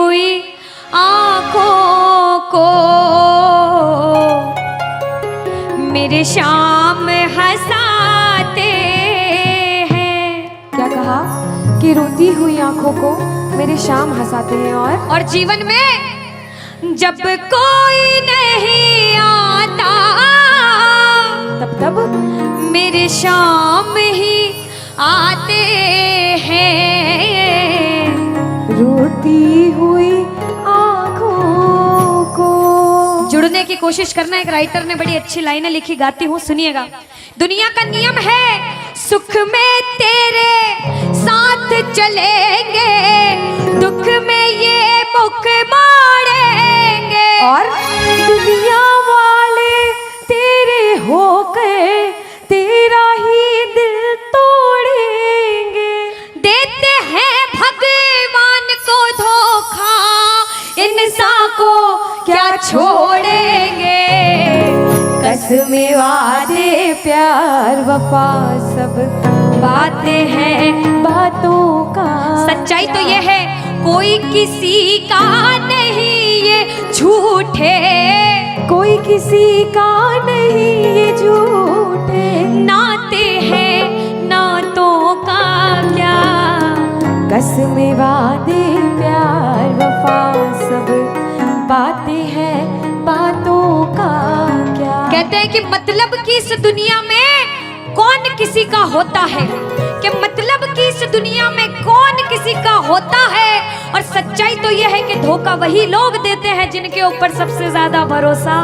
हुई आंखों को मेरे शाम हंसाते हैं। क्या कहा कि रोती हुई आंखों को मेरे शाम हंसाते हैं। और जीवन में जब कोई नहीं आता तब मेरे शाम ही आते हैं। रोती हुई आंखों को। जुड़ने की कोशिश करना। एक राइटर ने बड़ी अच्छी लाइनें लिखी, गाती हूँ, सुनिएगा। दुनिया का नियम है सुख में तेरे साथ चलेंगे, दुख में ये मुख मोड़ेंगे। और दुनिया वाले तेरे होकर तेरा ही दिल तोड़ेंगे। देते हैं भगवान को धोखा, इंसान को क्या छोड़ेंगे। कसमें वादे प्यार वफा सब बातें हैं बातों का। सच्चाई तो ये है कोई किसी का नहीं ये झूठे, कोई किसी का नहीं ये झूठे। नाते हैं नातों का क्या। कसमें वादे प्यार वफा सब बातें हैं बातों का क्या। कहते हैं कि मतलब की इस दुनिया में कौन किसी का होता है, कि मतलब कि इस दुनिया में कौन किसी का होता है। और सच्चाई तो यह है कि धोखा वही लोग देते हैं जिनके ऊपर सबसे ज्यादा भरोसा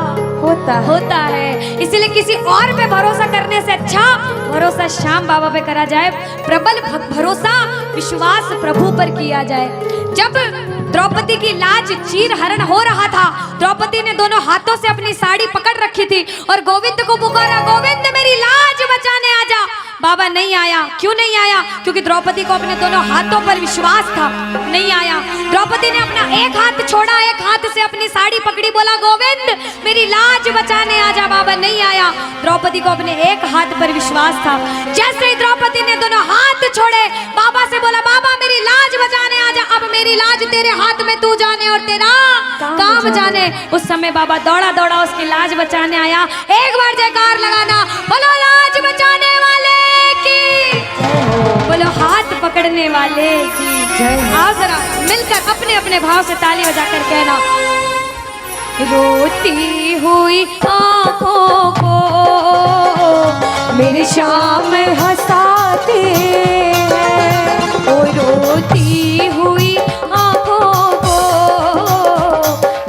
होता है। इसलिए किसी और पे भरोसा करने से अच्छा भरोसा श्याम बाबा पे करा जाए। प्रबल भरोसा विश्वास प्रभु पर किया जाए। जब द्रौपदी की लाज चीर हरण हो रहा था, द्रौपदी ने दोनों हाथों से अपनी साड़ी पकड़ रखी थी और गोविंद को पुकारा, गोविंद मेरी लाज बचाने आजा। बाबा नहीं आया। क्यों नहीं आया? क्योंकि द्रौपदी को अपने दोनों हाथों पर विश्वास था। नहीं आया। द्रौपदी ने अपना एक हाथ छोड़ा, एक हाथ से अपनी साड़ी पकड़ी, बोला गोविंद मेरी लाज बचाने आजा। बाबा नहीं आया। द्रौपदी को अपने एक हाथ पर विश्वास था। जैसे ही द्रौपदी ने दोनों हाथ छोड़े, बाबा से बोला बाबा मेरी लाज बचाने आजा। अब मेरी लाज तेरे हाथ में, तू जाने और तेरा काम जाने। उस समय बाबा दौड़ा दौड़ा उसकी लाज बचाने आया। एक बार जयकार लगाना, बोलो लाज बचाने वाले की, बोलो हाथ पकड़ने वाले की जय। आओ जरा मिलकर अपने अपने भाव से ताली बजाकर कहना, रोती हुई आंखों को मेरे शाम हंसाते हैं। ओ रोती हुई आंखों को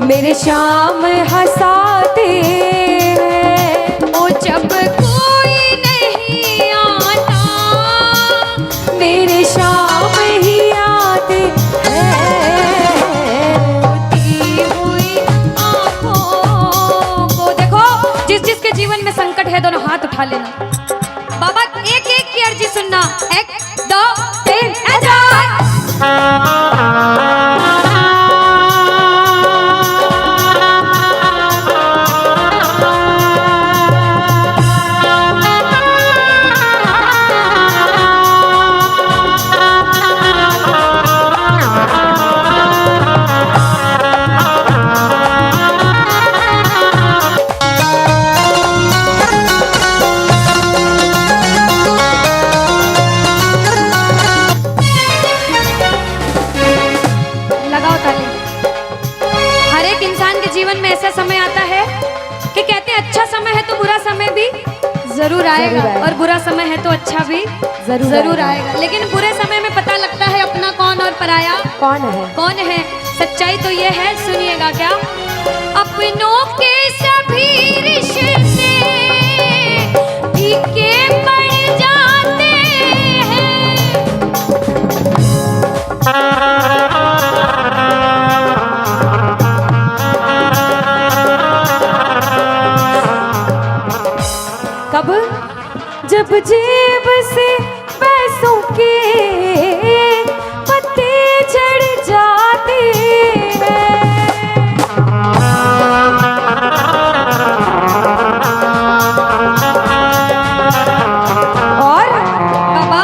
मेरे शाम हंसाते हैं। ओ जब कोई नहीं आता मेरे शाम ही आते हैं। रोती हुई आंखों को। देखो जिस जिसके जीवन में संकट है दोनों हाथ उठा लेना। बाबा एक एक की अर्जी सुनना। 1 2 3 जीवन में ऐसा समय आता है कि कहते हैं अच्छा समय है तो बुरा समय भी जरूर आएगा, और बुरा समय है तो अच्छा भी जरूर आएगा। लेकिन बुरे समय में पता लगता है अपना कौन और पराया कौन है। सच्चाई तो ये है, सुनिएगा क्या, अपनों के सभी रिश्ते फीके पड़ जाते हैं। कब? जब जेब से पैसों के पत्ते झड़ जाते हैं। और बाबा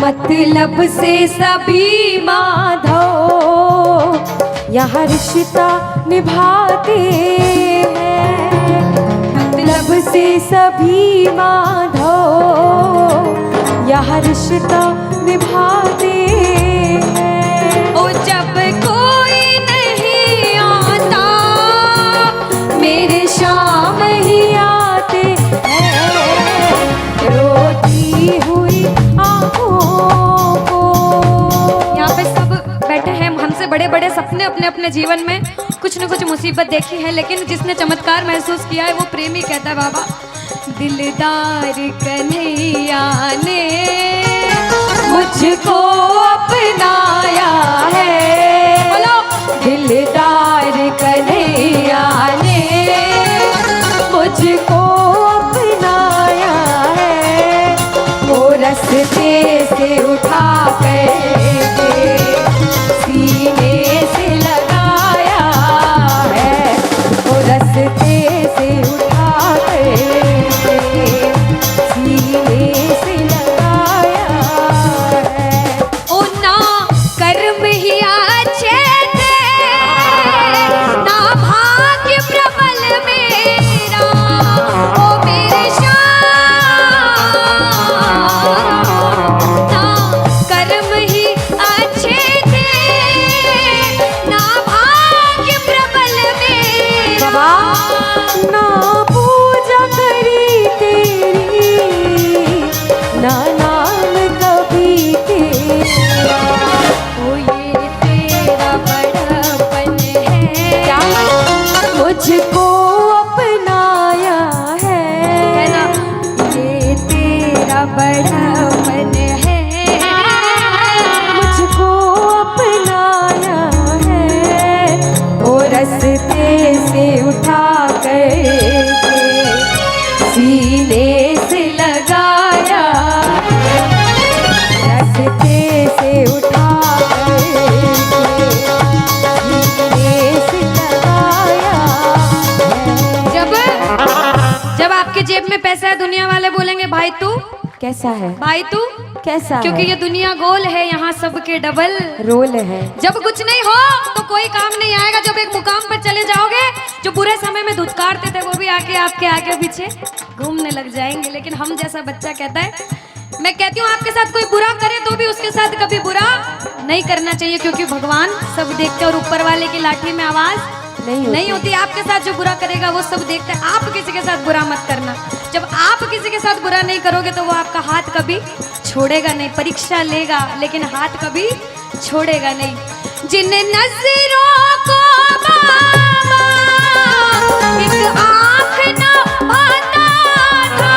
मतलब से सभी माधव यहाँ रिश्ता निभाते हैं, मतलब से सभी माधो यहाँ रिश्ता निभाते हैं। ओ जब कोई नहीं आता मेरे शाम ही आते हैं, रोती हुई आँखों को। यहाँ पे सब बैठे हैं, हमसे बड़े बड़े सपने अपने अपने जीवन में कुछ न कुछ मुसीबत देखी है, लेकिन जिसने चमत्कार महसूस किया है वो प्रेमी कहता है बाबा, दिलदार कन्हैया ने मुझको अपनाया है, बोलो दिलदार कन्हैया ने मुझको अपनाया है, वो रस्ते से उठा कर सीने से लगाया है, वो रस्ते से उठा कर सीने से लगाया है। ओ ना कर्म ही अच्छे थे, ना भाग्य प्रबल मेरा, ओ मेरे श्याम, ना कर्म ही अच्छे थे, ना भाग्य प्रबल मेरा। बाबा ना पूजा करी तेरी, ना नाम कभी तेरा, ओ ये तेरा बड़पन है, क्या मुझको अपनाया है, कहना ये तेरा बड़पन है, मुझको अपनाया है, वो रस्ते से उठा कर सीने से लगाया, रस्ते से उठा कर सीने से लगाया है। जब आपके जेब में पैसा है दुनिया वाले बोलेंगे भाई तू, कैसा है, भाई तू, कैसा क्योंकि है? ये दुनिया गोल है, यहाँ सबके डबल रोल है। जब कुछ नहीं हो तो कोई काम नहीं आएगा, जब एक मुकाम पर चले जाओगे जो बुरे समय में धुतकारते थे वो भी आके आपके आगे पीछे घूमने लग जाएंगे। लेकिन हम जैसा बच्चा कहता है, मैं कहती हूँ आपके साथ कोई बुरा करे तो भी उसके साथ कभी बुरा नहीं करना चाहिए, क्योंकि भगवान सब देखते हैं और ऊपर वाले की लाठी में आवाज नहीं होती। आपके साथ जो बुरा करेगा वो सब देखते हैं, आप किसी के साथ बुरा मत करना। जब आप किसी के साथ बुरा नहीं करोगे तो वो आपका हाथ कभी छोड़ेगा नहीं, परीक्षा लेगा लेकिन हाथ कभी छोड़ेगा नहीं। जिन नजरों को बाबा एक आँख न पाता था,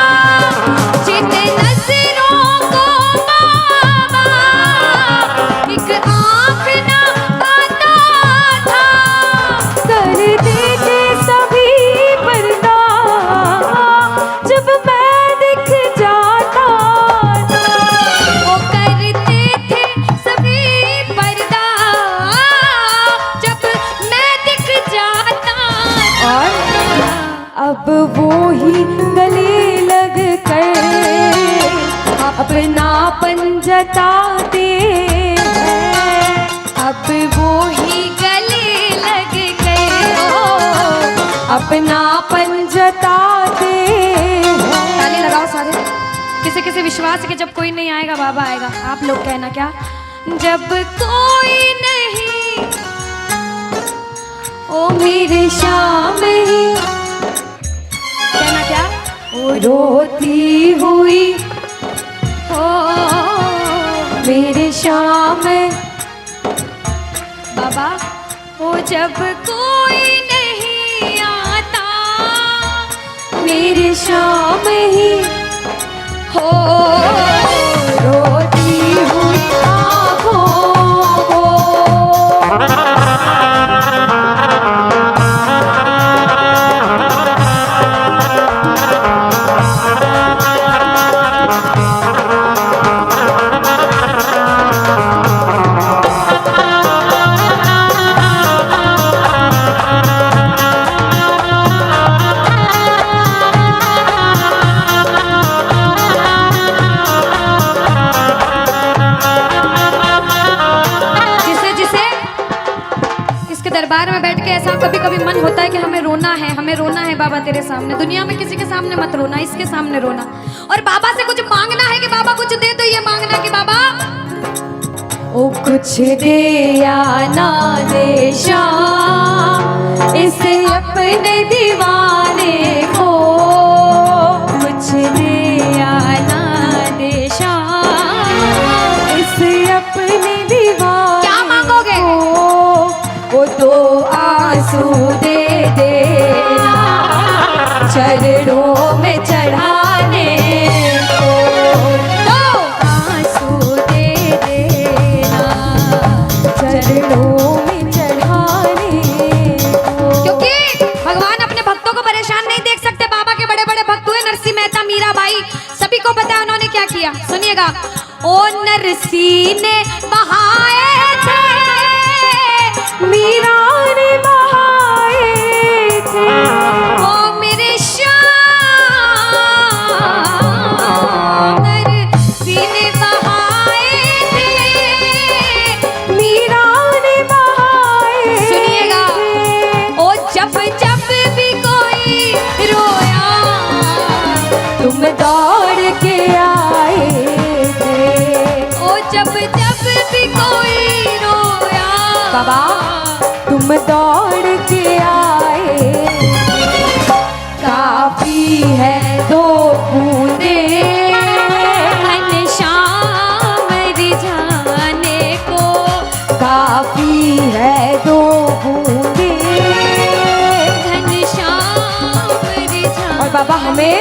जिन नजरों को बाबा एक आँख न पाता था, कर देते सभी पर्दा जब मैं दिख जाता था, वो करते थे सभी पर्दा जब मैं दिख जाता था। और अब वो ही गले लग कर अपनापन जताते हैं, अब वो ही गले लग गए, अपनापन जताते हैं। ताली लगाओ सारे। किसी किसी विश्वास के जब कोई नहीं आएगा बाबा आएगा। आप लोग कहना क्या, जब कोई नहीं ओ मेरे शाम ही, कहना क्या, ओ रोती हुई हो मेरे शाम, बाबा हो जब कोई नहीं आता मेरे शाम ही हो, रोती हुई आँखों को। दरबार में बैठ के ऐसा कभी कभी मन होता है कि हमें रोना है बाबा तेरे सामने। दुनिया में किसी के सामने मत रोना, इसके सामने रोना। और बाबा से कुछ मांगना है कि बाबा कुछ दे, तो ये मांगना कि बाबा ओ कुछ दे या ना दे श्याम इस अपने दीवाने को, कुछ दे या ना दे श्याम इस अपने दीवाने क्या मांगोगे? वो तो आंसू दे देना चरणों में चढ़ाने को, तो आंसू दे देना चरणों में चढ़ाने को। क्योंकि भगवान अपने भक्तों को परेशान नहीं देख सकते। बाबा के बड़े बड़े भक्त हुए नरसिंह मेहता, मीराबाई, सभी को पता है उन्होंने क्या किया। सुनिएगा। ओ नरसिंह ने बहाए थे, मीरा ने बहाए थे, ओ मेरे श्याम नरसिंह ने बहाए थे, मीरा ने बहाए। सुनिएगा। ओ जब जब भी कोई रोया तुम दौड़ के आए थे, ओ जब जब भी कोई रोया बाबा तुम दौड़ के आए, काफी है दो बूंदे घनश्याम रिझाने को, काफी है दो बूंदे। घनश्याम रिझाने। और बाबा हमें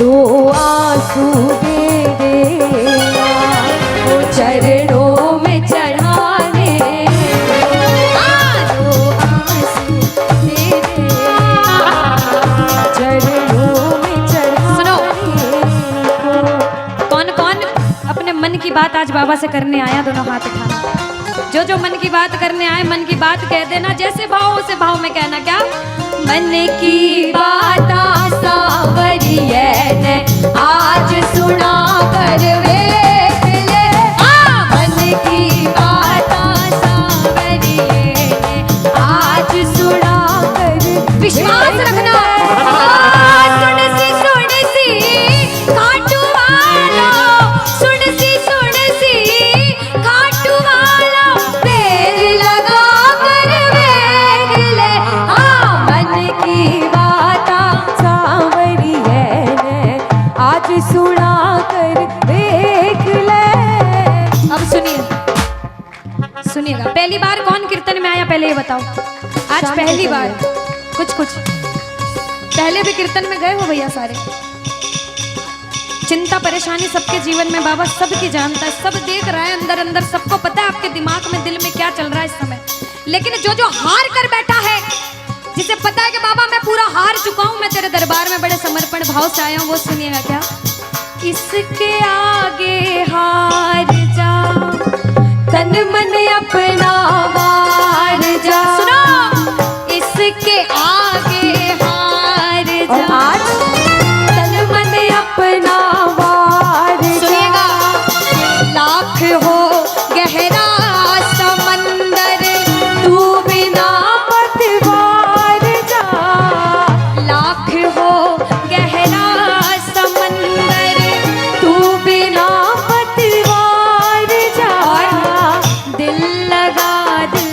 दो आंसू दे देना वो चरणों में चढ़ाने, दो आंसू दे दे। चरणों में सुनो। चढ़ाने को। कौन कौन अपने मन की बात आज बाबा से करने आया? दोनों हाथ उठाना। जो जो मन की बात करने आए, मन की बात कह देना। जैसे भाव उसे भाव में कहना। क्या? मन की बात सावरिये ने आज सुना कर वेख ले। मन की बात सावरिये ने आज सुना कर। विश्वास रखना। सुन सी खाटू वाला, सुन सी खाटू वाला, देर लगा कर वेख ले। मन की बात सांवरिये ने आज सुना कर देख ले। अब सुनिएगा। पहली बार कौन कीर्तन में आया पहले ये बताओ। आज शाम पहली को बार। कुछ पहले भी कीर्तन में गए हो भैया सारे? चिंता परेशानी सबके जीवन में बाबा सबकी जानता है, सब देख रहा है अंदर अंदर, सबको पता है आपके दिमाग में दिल में क्या चल रहा है इस समय। लेकिन जो जो हार कर बैठा है, जिसे पता है कि बाबा मैं पूरा हार चुका हूं, मैं तेरे दरबार में बड़े समर्पण भाव से आया हूं, वो सुनिएगा। क्या? इसके आगे हार जा, तन मन अपना वार जा। सुनो। इसके आगे हार और जा। आज तन मन अपना वार जा। सुनिएगा। लाख हो गहरा समंदर, तू बिना पतवार जा। लाख हो गहरा समंदर, तू बिना पतवार जा। दिल लगा दे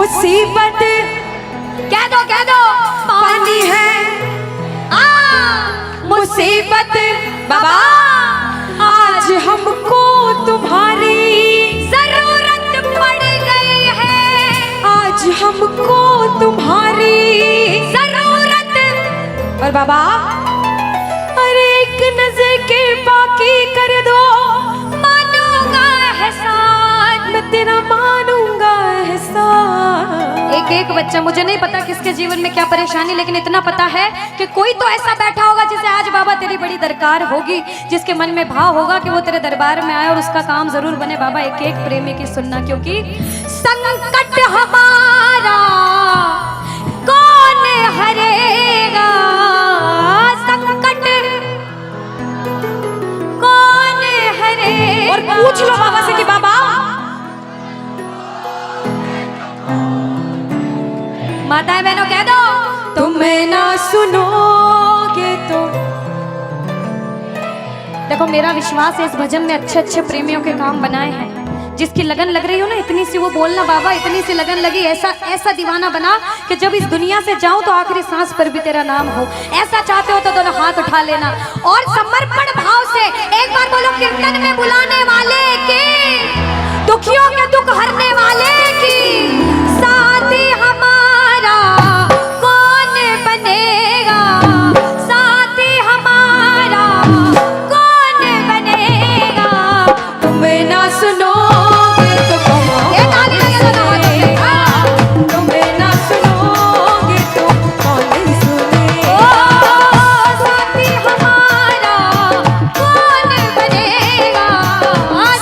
मुसीबत कह दो पानी है, मुसीबत बाबा आज हमको तुम्हारी जरूरत पड़ गई है, आज हमको तुम्हारी जरूरत। और बाबा अरे एक नजर के बाकी कर दो, मानूंगा एहसान, मैं तेरा मानूंगा एहसान। एक बच्चा, मुझे नहीं पता किसके जीवन में क्या परेशानी, लेकिन इतना पता है कि कोई तो ऐसा बैठा होगा जिसे आज बाबा तेरी बड़ी दरकार होगी, जिसके मन में भाव होगा कि वो तेरे दरबार में आए और उसका काम जरूर बने। बाबा एक एक प्रेमी की सुनना, क्योंकि संकट हमारा कौन हरेगा, संकट कौन हरेगा। और पूछ लो बाबा से कि बाबा माताएं बहनों कह दो, तुम ना सुनोगे तो। देखो मेरा विश्वास है इस भजन में अच्छे अच्छे प्रेमियों के काम बनाए हैं। जिसकी लगन लग रही हो ना, इतनी सी वो बोलना बाबा, इतनी सी लगन लगी, ऐसा ऐसा दीवाना बना कि जब इस दुनिया से जाऊं तो आखिरी सांस पर भी तेरा नाम हो। ऐसा चाहते हो तो दोनों हाथ उठा लेना और समर्पण भाव से एक बार बोलो, कीर्तन में बुलाने वाले की, दुखियों के दुख हरने वाले की, साथी हमारा कौन बनेगा, साथी हमारा कौन बनेगा। तुम ना सुनोगे तो कौन ये ताली लगे सुनेगा, तुम ना सुनोगे तो कौन सुनेगा। ओ साथी हमारा कौन बनेगा,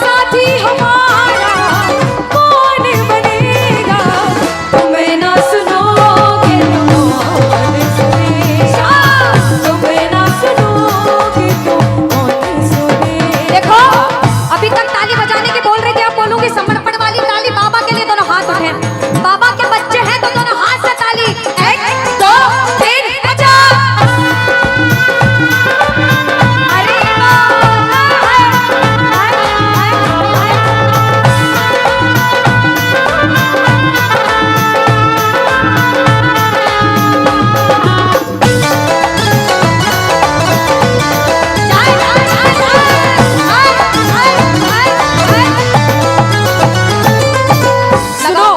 साथी हमारा कौन बनेगा, तुम ना सुनोगे तो कौन सुनेगा, तुम ना सुनोगे तो कौन सुनेगा। देखो अभी तक ताली बजाने की बोल रही थी, अब बोलूंगी समर्पण वाली ताली। बाबा के लिए दोनों हाथ उठे, बाबा के बच्चे हैं तो दोनों हाथ से ताली, 1 2 3 बजा। अरे सुनो,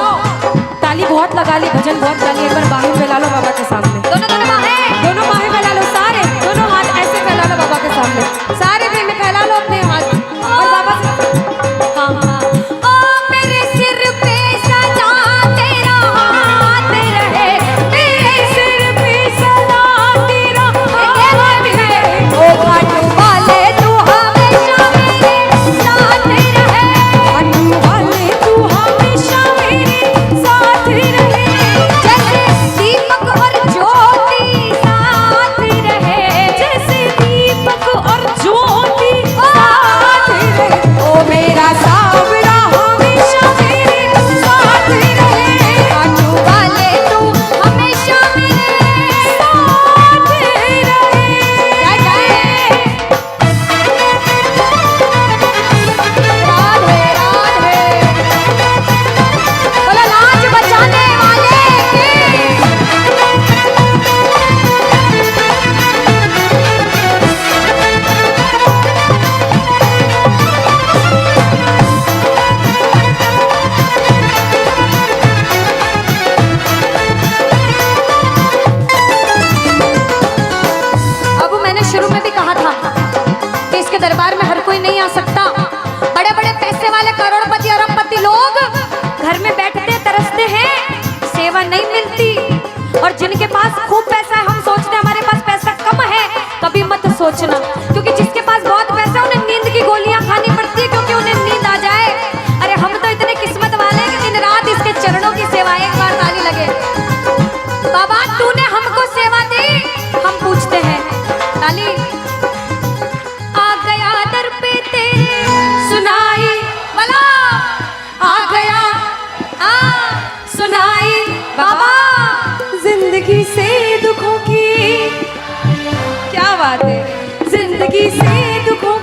ताली बहुत लगा ली, भजन बहुत गा ली, एक बार बाहें फैला लो बाबा के सामने। दोनों दोनों बाहें, दोनों बाहें फैला लो, सारे दोनों हाथ ऐसे फैला लो बाबा के सामने, सारे प्रेमी फैला लो अपने हाथ और बाबा से हाँ हाँ। ओ मेरे सिर पे सदा तेरा हाथ रहे, मेरे सिर पे सदा तेरा हाथ है, ओ खाटू वाले तू हमेशा मेरे साथ रहे, खाटू वाले तू हमेशा मेरे साथ रहे। जैसे दीपक और ज्योति साथ रहे, जैसे दीपक और ज्योति साथ रहे, ओ मेरा सावरा हमेशा मेरे साथ रहे। खाटू वाले तू हमेशा मेरे साथ रहे। जय जय राधे राधे, बोलो लाज बचाने वाले की। अब मैंने शुरू में भी कहा था कि इसके दरबार में हर कोई नहीं आ सकता। बड़े बड़े पैसे वाले करोड़पति अरबपति लोग घर में बैठते तरसते हैं, सेवा नहीं मिलती। और जिनके पास खूब पैसा है, हम सोचते हैं हमारे पास पैसा कम है, कभी मत सोचना, क्योंकि जिसके पास बहुत पैसा है उन्हें नींद की गोलियां खानी पड़ती है, क्योंकि उन्हें नींद आ जाए। अरे हम तो इतने किस्मत वाले हैं कि दिन रात इसके चरणों की सेवा, एक बार ताली लगे। बाबा तूने हमको सेवा दी, हम पूछते हैं ताली। आ गया दर पे तेरे सुनाई वाला, आ गया सुनाई बाबा। जिंदगी से दुखों की, क्या बात है, जिंदगी से दुखों